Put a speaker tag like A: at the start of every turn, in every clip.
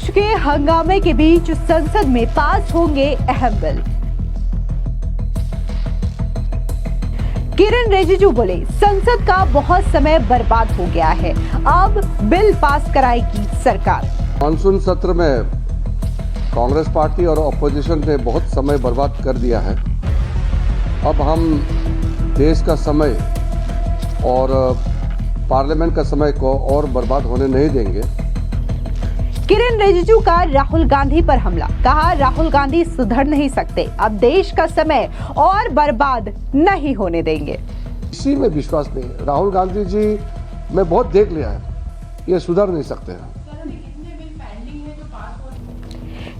A: विपक्ष के हंगामे के बीच संसद में पास होंगे अहम बिल। किरण रिजिजू बोले, संसद का बहुत समय बर्बाद हो गया है, अब बिल पास कराएगी सरकार।
B: मानसून सत्र में कांग्रेस पार्टी और अपोजिशन ने बहुत समय बर्बाद कर दिया है। अब हम देश का समय और पार्लियामेंट का समय को और बर्बाद होने नहीं देंगे।
A: किरण रिजिजू का राहुल गांधी पर हमला, कहा राहुल गांधी सुधर नहीं सकते, अब देश का समय और बर्बाद नहीं होने देंगे।
B: इसी में विश्वास नहीं। राहुल गांधी जी मैं बहुत देख लिया है, ये सुधर नहीं सकते हैं।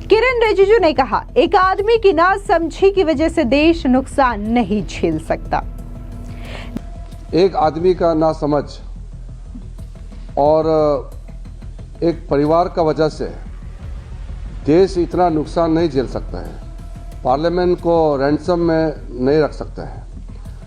A: किरण रिजिजू ने कहा, एक आदमी की नासमझी की वजह से देश नुकसान नहीं झेल सकता।
B: एक आदमी का नासमझ और एक परिवार का वजह से देश इतना नुकसान नहीं झेल सकता है। पार्लियामेंट को रैंसम में नहीं रख सकता है।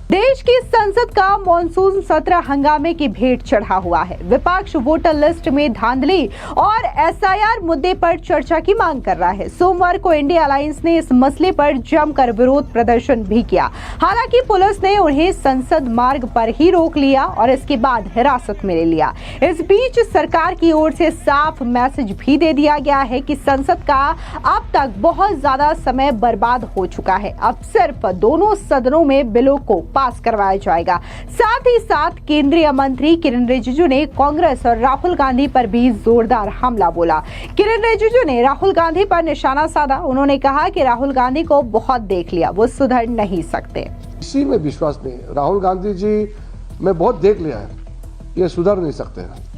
A: देश की संसद का मॉनसून सत्र हंगामे की भेंट चढ़ा हुआ है। विपक्ष वोटर लिस्ट में धांधली और एसआईआर मुद्दे पर चर्चा की मांग कर रहा है। सोमवार को इंडिया अलायंस ने इस मसले पर जमकर विरोध प्रदर्शन भी किया। हालांकि पुलिस ने उन्हें संसद मार्ग पर ही रोक लिया और इसके बाद हिरासत में ले लिया। इस बीच सरकार की ओर से साफ मैसेज भी दे दिया गया है कि संसद का अब तक बहुत ज्यादा समय बर्बाद हो चुका है। अब सिर्फ दोनों सदनों में बिलों को पास करवाया जाएगा। साथ ही साथ केंद्रीय मंत्री किरण रिजिजू ने कांग्रेस और राहुल गांधी पर भी जोरदार हमला बोला। किरण रिजिजू ने राहुल गांधी पर निशाना साधा। उन्होंने कहा कि राहुल गांधी को बहुत देख लिया, वो सुधर नहीं सकते।
B: इसी में विश्वास नहीं। राहुल गांधी जी मैं बहुत देख लिया है, ये सुधर नहीं सकते हैं।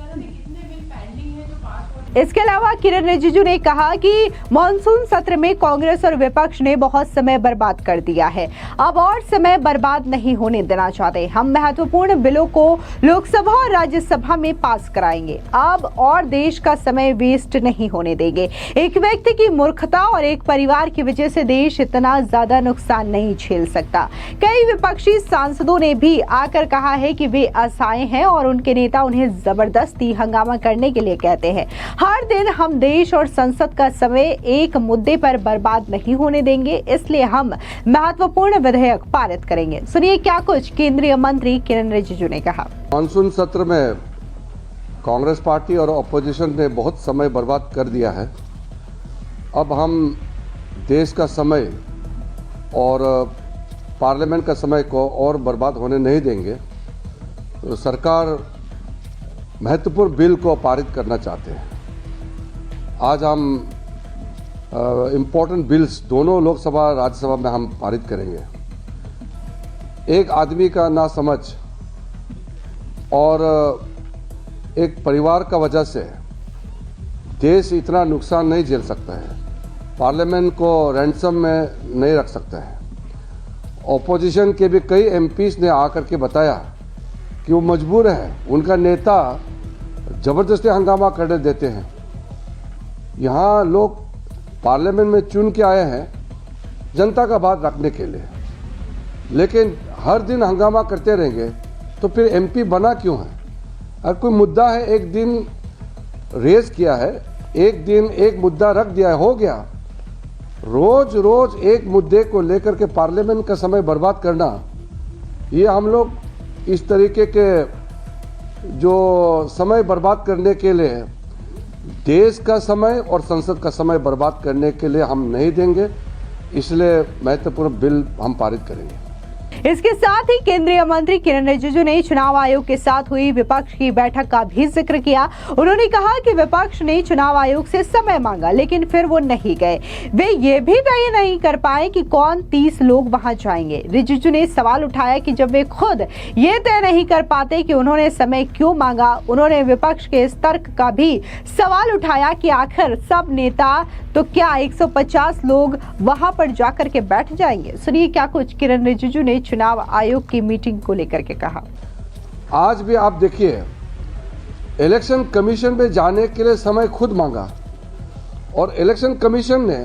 A: इसके अलावा किरण रिजिजू ने कहा कि मॉनसून सत्र में कांग्रेस और विपक्ष ने बहुत समय बर्बाद कर दिया है, अब और समय बर्बाद नहीं होने देना चाहते। हम महत्वपूर्ण बिलों को लोकसभा और राज्यसभा में पास कराएंगे, अब और देश का समय वेस्ट नहीं होने देंगे। एक व्यक्ति की मूर्खता और एक परिवार की वजह से देश इतना ज्यादा नुकसान नहीं झेल सकता। कई विपक्षी सांसदों ने भी आकर कहा है कि वे असहाय हैं और उनके नेता उन्हें जबरदस्ती हंगामा करने के लिए कहते हैं। हर दिन हम देश और संसद का समय एक मुद्दे पर बर्बाद नहीं होने देंगे, इसलिए हम महत्वपूर्ण विधेयक पारित करेंगे। सुनिए क्या कुछ केंद्रीय मंत्री किरण रिजिजू ने कहा।
B: मानसून सत्र में कांग्रेस पार्टी और अपोजिशन ने बहुत समय बर्बाद कर दिया है। अब हम देश का समय और पार्लियामेंट का समय को और बर्बाद होने नहीं देंगे। तो सरकार महत्वपूर्ण बिल को पारित करना चाहते हैं। आज हम इम्पोर्टेंट बिल्स दोनों लोकसभा राज्यसभा में हम पारित करेंगे। एक आदमी का नासमझ और एक परिवार का वजह से देश इतना नुकसान नहीं झेल सकता है। पार्लियामेंट को रैंसम में नहीं रख सकता है। ऑपोजिशन के भी कई एमपीज ने आकर के बताया कि वो मजबूर है, उनका नेता जबरदस्ती हंगामा करने देते हैं। यहाँ लोग पार्लियामेंट में चुन के आए हैं जनता का बात रखने के लिए, लेकिन हर दिन हंगामा करते रहेंगे तो फिर एमपी बना क्यों है? अगर कोई मुद्दा है, एक दिन रेज किया है, एक दिन एक मुद्दा रख दिया है, हो गया। रोज रोज एक मुद्दे को लेकर के पार्लियामेंट का समय बर्बाद करना, ये हम लोग इस तरीके के जो समय बर्बाद करने के लिए, देश का समय और संसद का समय बर्बाद करने के लिए हम नहीं देंगे। इसलिए महत्वपूर्ण बिल हम पारित करेंगे।
A: इसके साथ ही केंद्रीय मंत्री किरण रिजिजू ने चुनाव आयोग के साथ हुई विपक्ष की बैठक का भी जिक्र किया। उन्होंने कहा कि विपक्ष ने चुनाव आयोग से समय मांगा, लेकिन फिर वो नहीं गए। वे ये भी तय नहीं कर पाए कि कौन 30 लोग वहां जाएंगे। रिजिजू ने सवाल उठाया कि जब वे खुद ये तय नहीं कर पाते कि उन्होंने समय क्यों मांगा। उन्होंने विपक्ष के इस तर्क का भी सवाल उठाया कि आखिर सब नेता तो क्या 150 लोग वहां पर जाकर के बैठ जाएंगे। सुनिए क्या कुछ किरण रिजिजू ने चुनाव आयोग की मीटिंग को लेकर के कहा।
B: आज भी आप देखिए, इलेक्शन कमीशन में जाने के लिए समय खुद मांगा और इलेक्शन कमीशन ने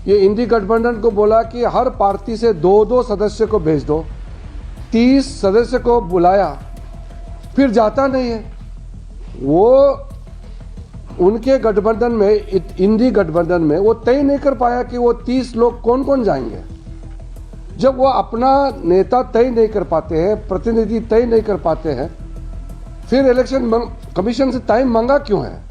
B: ये इंडी गठबंधन को बोला कि हर पार्टी से 2-2 सदस्य को भेज दो। 30 सदस्य को बुलाया, फिर जाता नहीं है। वो उनके गठबंधन में, इंडी गठबंधन में वो तय नहीं कर पाया कि वो 30 लोग कौन कौन जाएंगे। जब वो अपना नेता तय नहीं कर पाते हैं, प्रतिनिधि तय नहीं कर पाते हैं, फिर इलेक्शन कमीशन से टाइम मांगा क्यों है?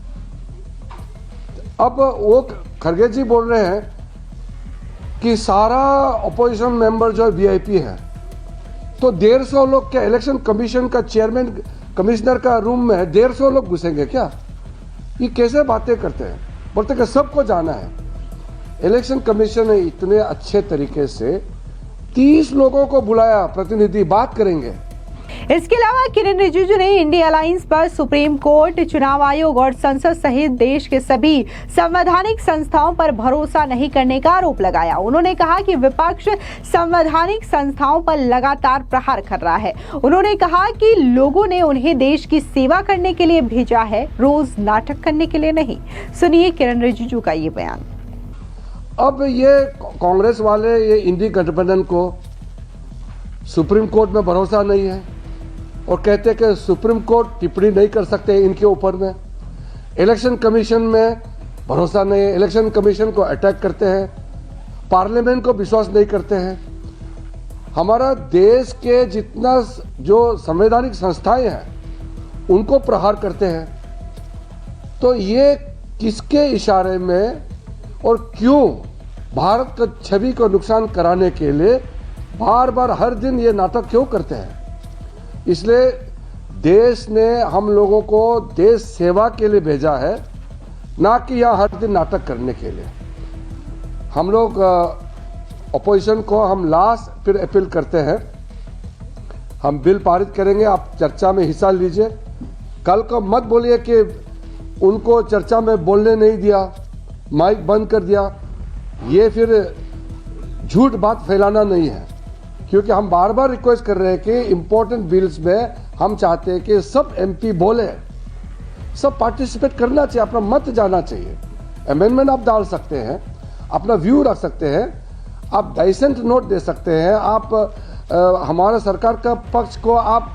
B: अब वो खरगे जी बोल रहे हैं कि सारा अपोजिशन मेंबर जो वीआईपी है, तो 150 लोग क्या इलेक्शन कमीशन का चेयरमैन कमिश्नर का रूम में 150 लोग घुसेंगे क्या? ये कैसे बातें करते हैं? बोलते कि सबको जाना है। इलेक्शन कमीशन ने इतने अच्छे तरीके से 30 लोगों को बुलाया, प्रतिनिधि बात करेंगे।
A: इसके अलावा किरण रिजिजू ने इंडिया अलायंस पर सुप्रीम कोर्ट, चुनाव आयोग और संसद सहित देश के सभी संवैधानिक संस्थाओं पर भरोसा नहीं करने का आरोप लगाया। उन्होंने कहा कि विपक्ष संवैधानिक संस्थाओं पर लगातार प्रहार कर रहा है। उन्होंने कहा कि लोगों ने उन्हें देश की सेवा करने के लिए भेजा है, रोज नाटक करने के लिए नहीं। सुनिए किरण रिजिजू का ये बयान।
B: अब ये कांग्रेस वाले, ये इंडी गठबंधन को सुप्रीम कोर्ट में भरोसा नहीं है और कहते हैं कि सुप्रीम कोर्ट टिप्पणी नहीं कर सकते इनके ऊपर में। इलेक्शन कमीशन में भरोसा नहीं है, इलेक्शन कमीशन को अटैक करते हैं, पार्लियामेंट को विश्वास नहीं करते हैं। हमारा देश के जितना जो संवैधानिक संस्थाएं हैं उनको प्रहार करते हैं। तो ये किसके इशारे में और क्यों भारत की छवि को नुकसान कराने के लिए बार बार हर दिन ये नाटक क्यों करते हैं? इसलिए देश ने हम लोगों को देश सेवा के लिए भेजा है, ना कि यहाँ हर दिन नाटक करने के लिए। हम लोग अपोजिशन को हम लास्ट फिर अपील करते हैं, हम बिल पारित करेंगे, आप चर्चा में हिस्सा लीजिए। कल को मत बोलिए कि उनको चर्चा में बोलने नहीं दिया, माइक बंद कर दिया। ये फिर झूठ बात फैलाना नहीं है, क्योंकि हम बार बार रिक्वेस्ट कर रहे हैं कि इंपॉर्टेंट बिल्स में हम चाहते हैं कि सब एमपी बोले, सब पार्टिसिपेट करना चाहिए, अपना मत जाना चाहिए। अमेंडमेंट आप डाल सकते हैं, अपना व्यू रख सकते हैं, आप डाइसेंट नोट दे सकते हैं, आप हमारा सरकार का पक्ष को आप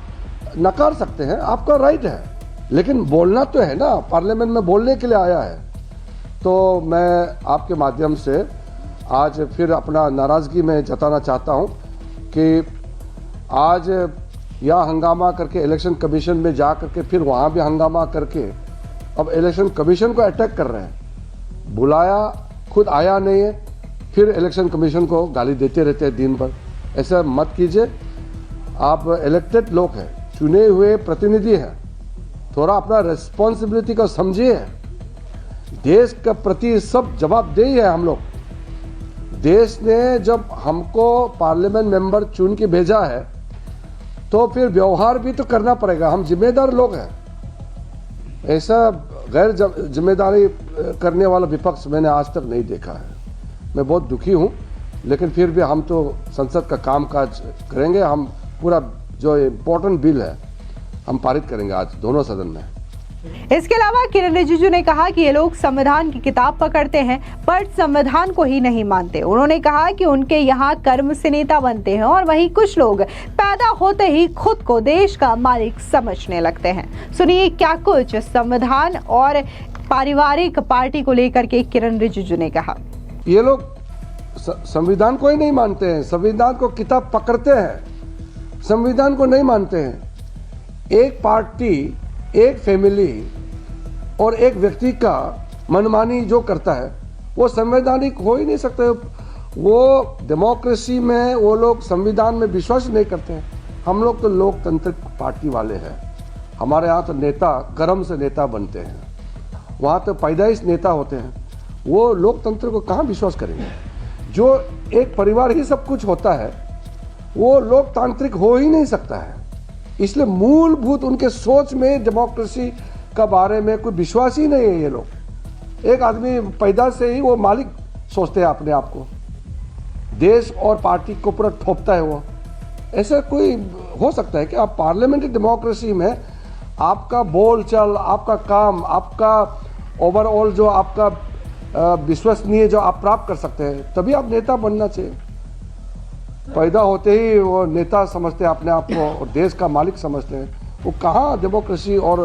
B: नकार सकते हैं, आपका राइट है। लेकिन बोलना तो है ना, पार्लियामेंट में बोलने के लिए आया है। तो मैं आपके माध्यम से आज फिर अपना नाराज़गी में जताना चाहता हूं कि आज यहाँ हंगामा करके इलेक्शन कमीशन में जा करके फिर वहाँ भी हंगामा करके अब इलेक्शन कमीशन को अटैक कर रहे हैं। बुलाया, खुद आया नहीं है, फिर इलेक्शन कमीशन को गाली देते रहते हैं दिन भर। ऐसा मत कीजिए। आप इलेक्टेड लोग हैं, चुने हुए प्रतिनिधि हैं, थोड़ा अपना रिस्पॉन्सिबिलिटी को समझिए। देश के प्रति सब जवाबदेही है हम लोग। देश ने जब हमको पार्लियामेंट मेंबर चुन के भेजा है तो फिर व्यवहार भी तो करना पड़ेगा। हम जिम्मेदार लोग हैं। ऐसा गैर जिम्मेदारी करने वाला विपक्ष मैंने आज तक नहीं देखा है। मैं बहुत दुखी हूं, लेकिन फिर भी हम तो संसद का कामकाज करेंगे। हम पूरा जो इम्पोर्टेंट बिल है हम पारित करेंगे आज दोनों सदन में।
A: इसके अलावा किरण रिजिजू ने कहा कि ये लोग संविधान की किताब पकड़ते हैं पर संविधान को ही नहीं मानते। उन्होंने कहा कि उनके यहाँ कर्म से नेता बनते हैं और वहीं कुछ लोग पैदा होते ही खुद को देश का मालिक समझने लगते हैं। सुनिए क्या कुछ संविधान और पारिवारिक पार्टी को लेकर के किरण रिजिजू ने कहा।
B: ये लोग संविधान को ही नहीं मानते हैं, संविधान को किताब पकड़ते हैं, संविधान को नहीं मानते हैं। एक पार्टी, एक फैमिली और एक व्यक्ति का मनमानी जो करता है वो संवैधानिक हो ही नहीं सकते। वो डेमोक्रेसी में वो लोग संविधान में विश्वास नहीं करते हैं। हम लोग तो लोकतांत्रिक पार्टी वाले हैं। हमारे यहाँ तो नेता कर्म से नेता बनते हैं, वहाँ तो पैदाइश नेता होते हैं। वो लोकतंत्र को कहाँ विश्वास करेंगे? जो एक परिवार ही सब कुछ होता है वो लोकतांत्रिक हो ही नहीं सकता है। इसलिए मूलभूत उनके सोच में डेमोक्रेसी का बारे में कोई विश्वास ही नहीं है। ये लोग एक आदमी पैदा से ही वो मालिक सोचते हैं अपने आप को, देश और पार्टी को पूरा थोपता है वो। ऐसा कोई हो सकता है कि आप पार्लियामेंट्री डेमोक्रेसी में आपका बोलचाल, आपका काम, आपका ओवरऑल जो आपका विश्वसनीय जो आप प्राप्त कर सकते हैं, तभी आप नेता बनना चाहिए। पैदा होते ही वो नेता समझते हैं अपने आप को और देश का मालिक समझते हैं। वो कहाँ डेमोक्रेसी और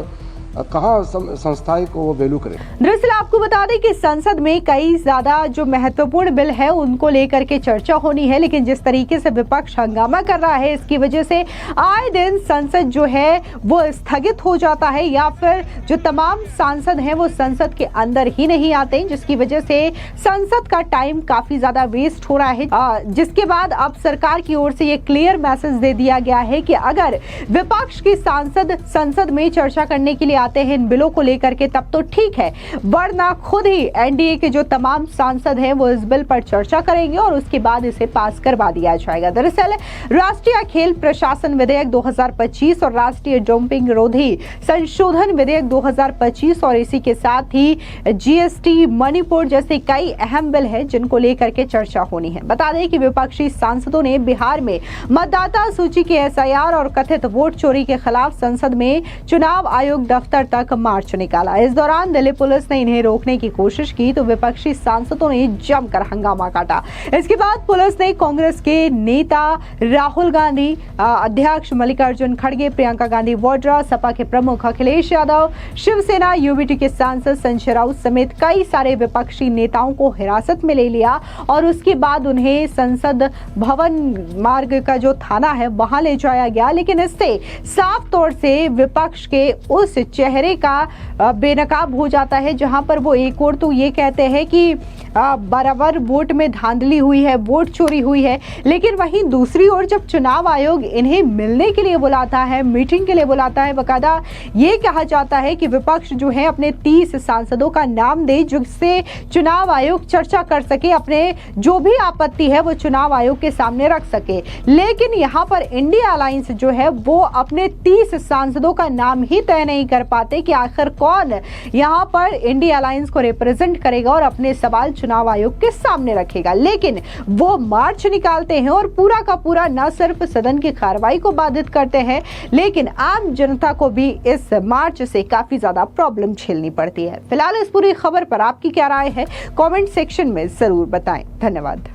B: कहाँ संस्थाएं को वो वैल्यू करें।
A: दरअसल आपको बता दें कि संसद में कई ज्यादा जो महत्वपूर्ण बिल है उनको लेकर के चर्चा होनी है, लेकिन जिस तरीके से विपक्ष हंगामा कर रहा है इसकी वजह से आए दिन संसद जो है वो स्थगित हो जाता है, या फिर जो तमाम सांसद हैं वो संसद के अंदर ही नहीं आते, जिसकी वजह से संसद का टाइम काफी ज्यादा वेस्ट हो रहा है। जिसके बाद अब सरकार की ओर से ये क्लियर मैसेज दे दिया गया है कि अगर विपक्ष की सांसद संसद में चर्चा करने के लिए आते हैं इन बिलों को लेकर के तब तो ठीक है, वरना खुद ही एनडीए के जो तमाम सांसद हैं वो इस बिल पर चर्चा करेंगे और उसके बाद इसे पास करवा दिया जाएगा। दरअसल राष्ट्रीय खेल प्रशासन विधेयक 2025 और राष्ट्रीय डोपिंग रोधी संशोधन विधेयक 2025 और इसी के साथ ही जीएसटी मणिपुर जैसे कई अहम बिल है जिनको लेकर के चर्चा होनी है। बता दें कि विपक्षी सांसदों ने बिहार में मतदाता सूची के एसआईआर और कथित वोट चोरी के खिलाफ संसद में चुनाव आयोग दफ्तर तक मार्च निकाला। इस दौरान दिल्ली पुलिस ने इन्हें रोकने की कोशिश की तो विपक्षी सांसदों ने जमकर हंगामा काटा। इसके बाद पुलिस ने कांग्रेस के नेता राहुल गांधी, अध्यक्ष मल्लिकार्जुन खड़गे, प्रियंका गांधी वाड्रा, सपा के प्रमुख अखिलेश यादव, शिवसेना यूबीटी के सांसद संजय राउत समेत कई सारे विपक्षी नेताओं को हिरासत में ले लिया और उसके बाद उन्हें संसद भवन मार्ग का जो थाना है वहां ले जाया गया। लेकिन इससे साफ तौर से विपक्ष के उस चेहरे का बेनकाब हो जाता है जहां पर वो एक और तो ये कहते हैं कि बराबर वोट में धांधली हुई है, वोट चोरी हुई है, लेकिन वहीं दूसरी ओर जब चुनाव आयोग इन्हें मिलने के लिए बुलाता है, मीटिंग के लिए बुलाता है, बकायदा ये कहा जाता है कि विपक्ष जो है अपने 30 सांसदों का नाम दे जिससे चुनाव आयोग चर्चा कर सके, अपने जो भी आपत्ति है वो चुनाव आयोग के सामने रख सके। लेकिन यहाँ पर इंडिया अलायंस जो है वो अपने 30 सांसदों का नाम ही तय नहीं कर पाते कि आखिर कौन यहाँ पर इंडिया अलायंस को रिप्रेजेंट करेगा और अपने सवाल चुनाव आयोग के सामने रखेगा। लेकिन वो मार्च निकालते हैं और पूरा का पूरा न सिर्फ सदन की कार्रवाई को बाधित करते हैं, लेकिन आम जनता को भी इस मार्च से काफी ज्यादा प्रॉब्लम झेलनी पड़ती है। फिलहाल इस पूरी खबर पर आपकी क्या राय है, कमेंट सेक्शन में जरूर बताएं। धन्यवाद।